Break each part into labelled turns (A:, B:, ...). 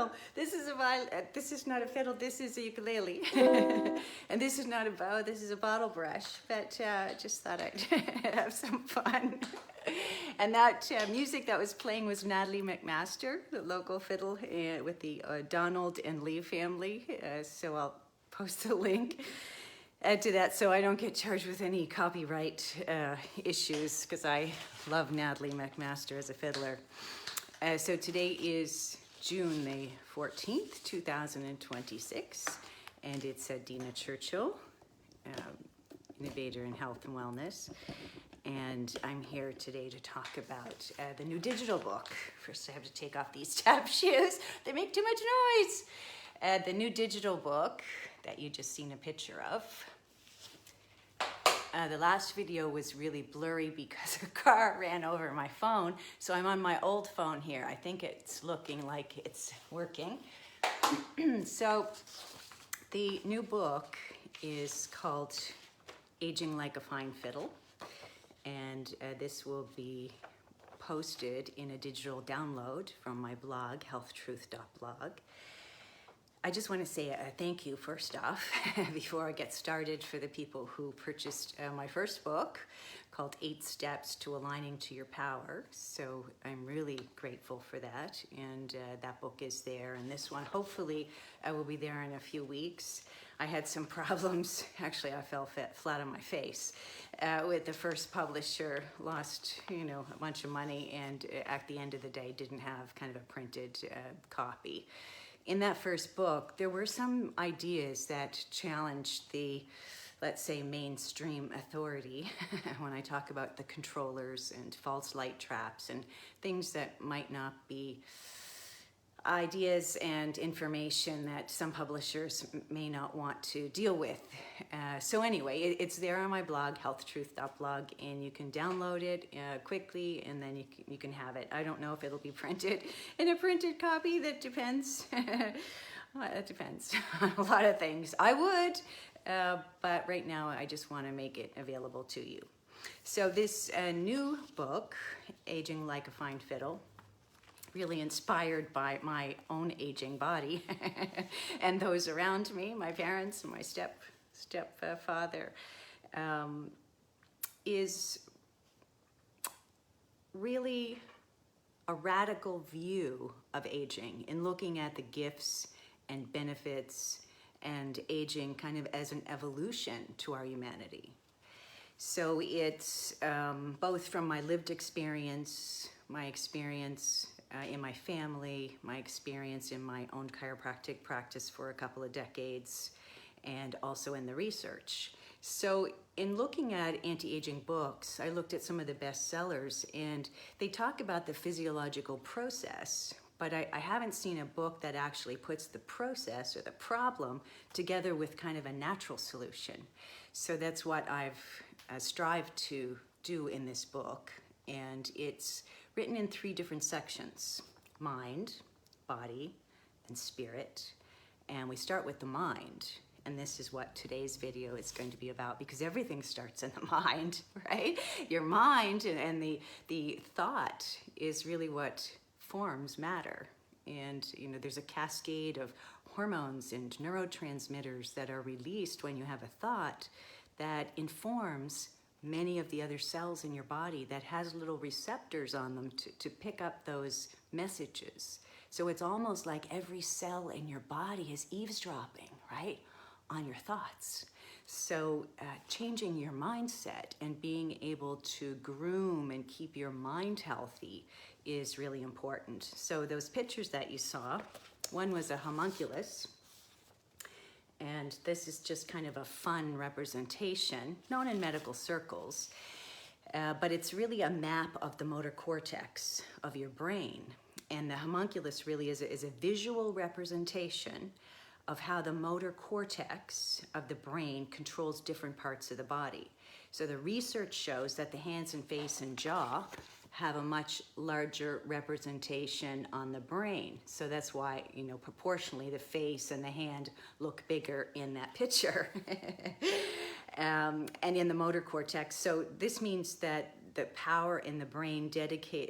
A: no, this is this is not a fiddle, this is a ukulele. And this is not a bow, this is a bottle brush. But just thought I'd have some fun. And that music that was playing was Natalie McMaster, the local fiddle with the Donald and Lee family. So I'll post the link to that so I don't get charged with any copyright issues, because I love Natalie McMaster as a fiddler. So today is June the 14th, 2026, and it's Dina Churchill, innovator in health and wellness. And I'm here today to talk about the new digital book. First I have to take off these tap shoes. They make too much noise. The new digital book that you just seen a picture of. The last video was really blurry because a car ran over my phone. So I'm on my old phone here. I think it's looking like it's working. So the new book is called Aging Like a Fine Fiddle. And this will be posted in a digital download from my blog, healthtruth.blog. I just want to say a thank you first off before I get started for the people who purchased my first book called 8 Steps to Aligning to Your Power. So I'm really grateful for that, and that book is there, and this one hopefully will be there in a few weeks. I had some problems. Actually, I fell flat on my face with the first publisher, lost a bunch of money, and at the end of the day didn't have kind of a printed copy. In that first book, there were some ideas that challenged the, let's say, mainstream authority when I talk about the controllers and false light traps and things that might not be ideas and information that some publishers may not want to deal with. So anyway, it's there on my blog, healthtruth.blog, and you can download it quickly, and then you can have it. I don't know if it'll be printed in a printed copy. That depends. It depends on a lot of things. I would, but right now I just want to make it available to you. So this new book, Aging Like a Fine Fiddle, really inspired by my own aging body and those around me, my parents and my stepfather, is really a radical view of aging in looking at the gifts and benefits and aging kind of as an evolution to our humanity. So it's both from my lived experience, my experience in my family, my experience in my own chiropractic practice for a couple of decades, and also in the research. So in looking at anti-aging books, I looked at some of the bestsellers, and they talk about the physiological process, but I haven't seen a book that actually puts the process or the problem together with kind of a natural solution. So that's what I've strived to do in this book, and it's written in 3 different sections: mind, body, and spirit. And we start with the mind. And this is what today's video is going to be about, because everything starts in the mind, right? Your mind and the thought is really what forms matter. And there's a cascade of hormones and neurotransmitters that are released when you have a thought that informs many of the other cells in your body, that has little receptors on them to pick up those messages. So it's almost like every cell in your body is eavesdropping, right, on your thoughts. So changing your mindset and being able to groom and keep your mind healthy is really important. So those pictures that you saw, one was a homunculus, and this is just kind of a fun representation, known in medical circles, but it's really a map of the motor cortex of your brain. And the homunculus really is a visual representation of how the motor cortex of the brain controls different parts of the body. So the research shows that the hands and face and jaw have a much larger representation on the brain. So that's why, proportionally the face and the hand look bigger in that picture. And in the motor cortex. So this means that the power in the brain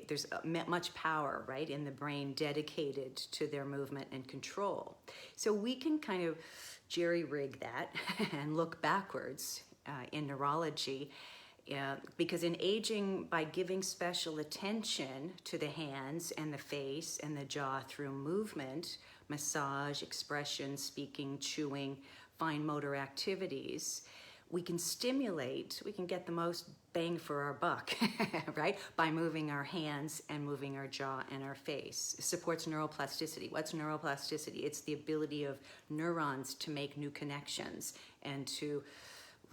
A: there's much power, right, in the brain dedicated to their movement and control. So we can kind of jerry-rig that and look backwards in neurology, because in aging, by giving special attention to the hands and the face and the jaw through movement, massage, expression, speaking, chewing, fine motor activities, we can get the most bang for our buck, right? By moving our hands and moving our jaw and our face. It supports neuroplasticity. What's neuroplasticity? It's the ability of neurons to make new connections and to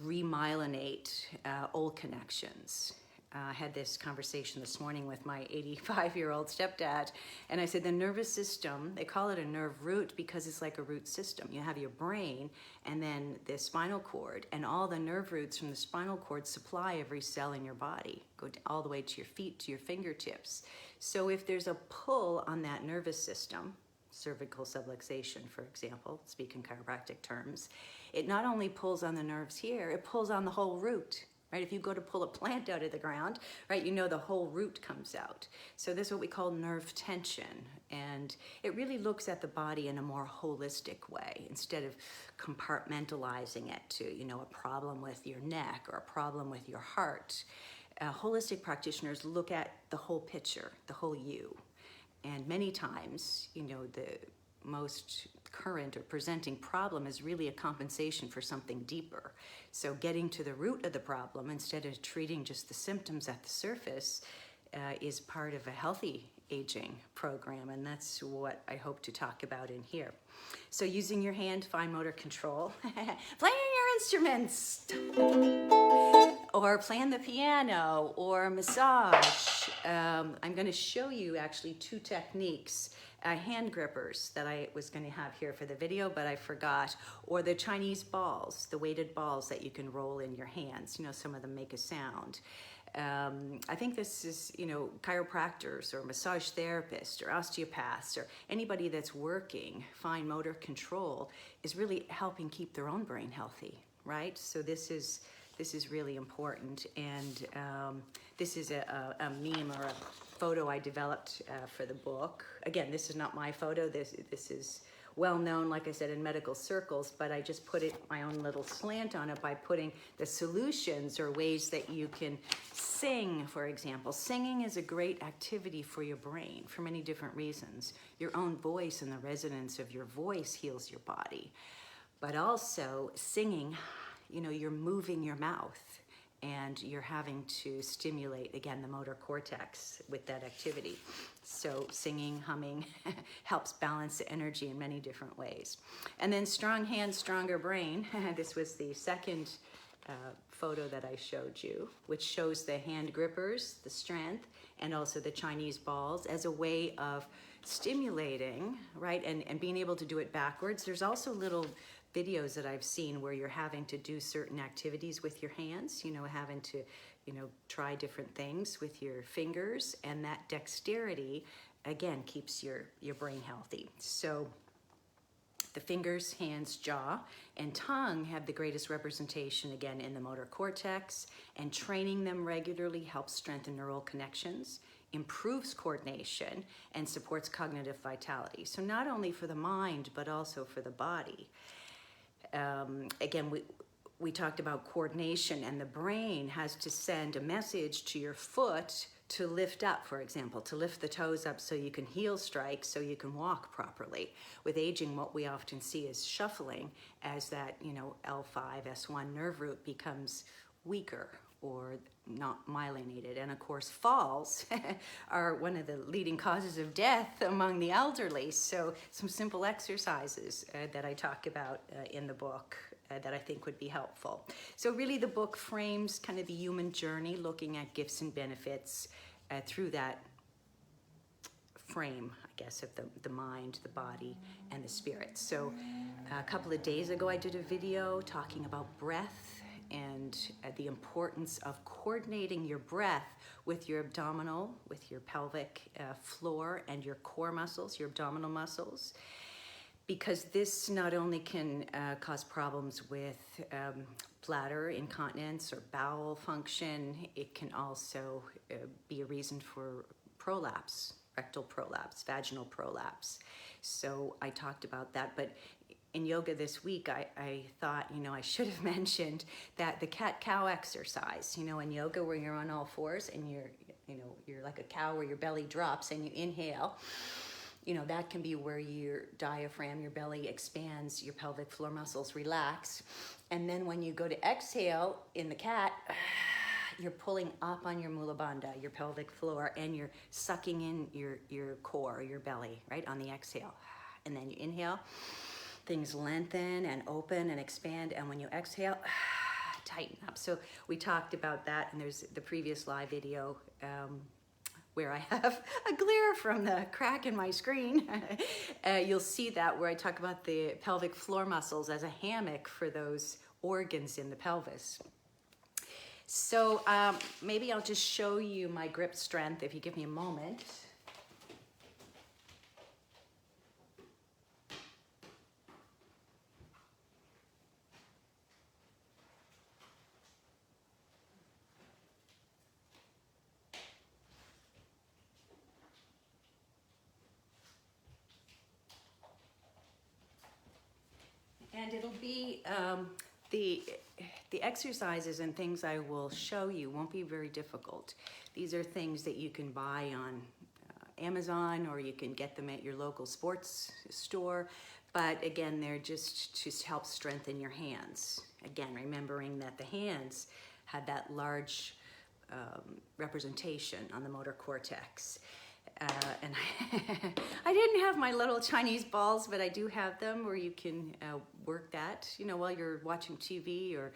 A: remyelinate old connections. I had this conversation this morning with my 85-year-old stepdad, and I said the nervous system, they call it a nerve root because it's like a root system. You have your brain and then the spinal cord, and all the nerve roots from the spinal cord supply every cell in your body, go all the way to your feet, to your fingertips. So if there's a pull on that nervous system, cervical subluxation, for example, speak in chiropractic terms, it not only pulls on the nerves here, it pulls on the whole root. Right? If you go to pull a plant out of the ground, right, you know the whole root comes out. So this is what we call nerve tension. And it really looks at the body in a more holistic way instead of compartmentalizing it to, a problem with your neck or a problem with your heart. Holistic practitioners look at the whole picture, the whole you. And many times, the most current or presenting problem is really a compensation for something deeper. So getting to the root of the problem instead of treating just the symptoms at the surface is part of a healthy aging program, and that's what I hope to talk about in here. So using your hand, fine motor control, playing your instruments, or playing the piano, or massage. I'm going to show you actually two techniques. Hand grippers that I was going to have here for the video, but I forgot, or the Chinese balls, the weighted balls that you can roll in your hands. Some of them make a sound. I think this is, chiropractors or massage therapists or osteopaths or anybody that's working fine motor control is really helping keep their own brain healthy, right? So this is really important, and this is a meme or a photo I developed for the book. Again, this is not my photo. This is well known, like I said, in medical circles, but I just put my own little slant on it by putting the solutions or ways that you can sing, for example. Singing is a great activity for your brain for many different reasons. Your own voice and the resonance of your voice heals your body, but also singing, you're moving your mouth and you're having to stimulate, again, the motor cortex with that activity. So singing, humming helps balance the energy in many different ways. And then strong hands, stronger brain. This was the second photo that I showed you, which shows the hand grippers, the strength, and also the Chinese balls as a way of stimulating, right, and being able to do it backwards. There's also little videos that I've seen where you're having to do certain activities with your hands, having to, try different things with your fingers, and that dexterity, again, keeps your brain healthy. So the fingers, hands, jaw, and tongue have the greatest representation, again, in the motor cortex, and training them regularly helps strengthen neural connections, improves coordination, and supports cognitive vitality. So not only for the mind, but also for the body. Again, we talked about coordination, and the brain has to send a message to your foot to lift up, for example, to lift the toes up so you can heel strike, so you can walk properly. With aging, what we often see is shuffling as that, L5, S1 nerve root becomes weaker or not myelinated. And of course, falls are one of the leading causes of death among the elderly. So some simple exercises that I talk about in the book that I think would be helpful. So really the book frames kind of the human journey, looking at gifts and benefits through that frame, I guess, of the mind, the body, and the spirit. So a couple of days ago, I did a video talking about breath and the importance of coordinating your breath with your abdominal, with your pelvic floor and your core muscles, your abdominal muscles. because this not only can cause problems with bladder incontinence or bowel function, it can also be a reason for prolapse, rectal prolapse, vaginal prolapse. So I talked about that, but in yoga this week, I thought, I should have mentioned that the cat-cow exercise, in yoga where you're on all fours and you're like a cow where your belly drops and you inhale, that can be where your diaphragm, your belly expands, your pelvic floor muscles relax. And then when you go to exhale in the cat, you're pulling up on your mula bandha, your pelvic floor, and you're sucking in your core, your belly, right, on the exhale. And then you inhale, things lengthen and open and expand. And when you exhale, tighten up. So we talked about that, and there's the previous live video where I have a glare from the crack in my screen. You'll see that where I talk about the pelvic floor muscles as a hammock for those organs in the pelvis. So maybe I'll just show you my grip strength if you give me a moment. And it'll be the exercises and things I will show you won't be very difficult. These are things that you can buy on Amazon, or you can get them at your local sports store. But again, they're just to help strengthen your hands. Again, remembering that the hands had that large representation on the motor cortex. And I didn't have my little Chinese balls, but I do have them where you can work that, while you're watching TV or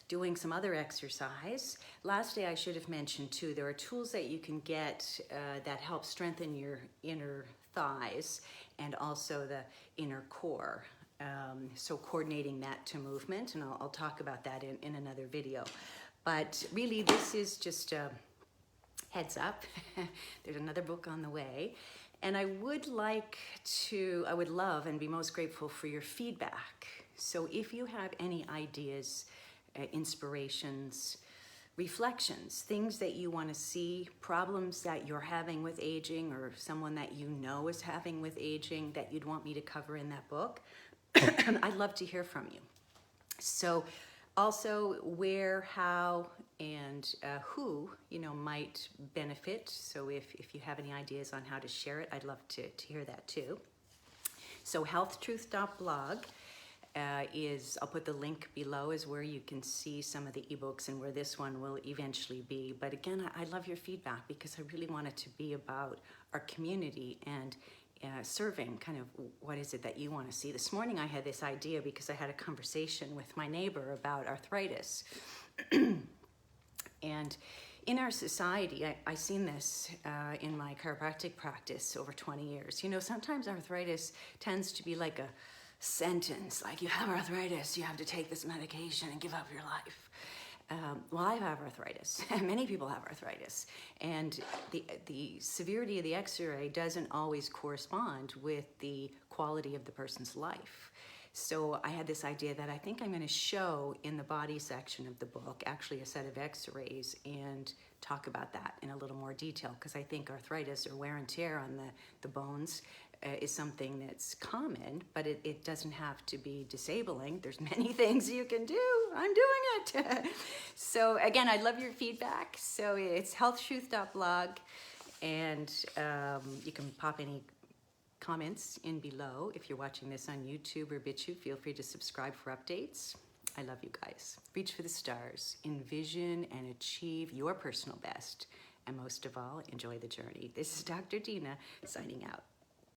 A: doing some other exercise. Lastly, I should have mentioned too, there are tools that you can get that help strengthen your inner thighs and also the inner core. So coordinating that to movement, and I'll talk about that in another video. But really, this is just heads up, there's another book on the way. And I would love and be most grateful for your feedback. So if you have any ideas, inspirations, reflections, things that you want to see, problems that you're having with aging, or someone that you know is having with aging that you'd want me to cover in that book, I'd love to hear from you. So also where, how, and who, might benefit. So if you have any ideas on how to share it, I'd love to hear that too. So healthtruth.blog I'll put the link below, is where you can see some of the ebooks and where this one will eventually be. But again, I love your feedback, because I really want it to be about our community and serving kind of what is it that you want to see. This morning I had this idea because I had a conversation with my neighbor about arthritis. And in our society, I've seen this in my chiropractic practice over 20 years. Sometimes arthritis tends to be like a sentence, like, you have arthritis, you have to take this medication and give up your life. Well, I have arthritis, and many people have arthritis, and the severity of the x-ray doesn't always correspond with the quality of the person's life. So I had this idea that I think I'm going to show in the body section of the book actually a set of x-rays and talk about that in a little more detail, because I think arthritis, or wear and tear on the bones, is something that's common, but it doesn't have to be disabling. There's many things you can do. I'm doing it. So again, I'd love your feedback. So it's healthtruth.blog, and you can pop any comments in below. If you're watching this on YouTube or BitChute, feel free to subscribe for updates. I love you guys. Reach for the stars, envision and achieve your personal best, and most of all, enjoy the journey. This is Dr. Dina signing out.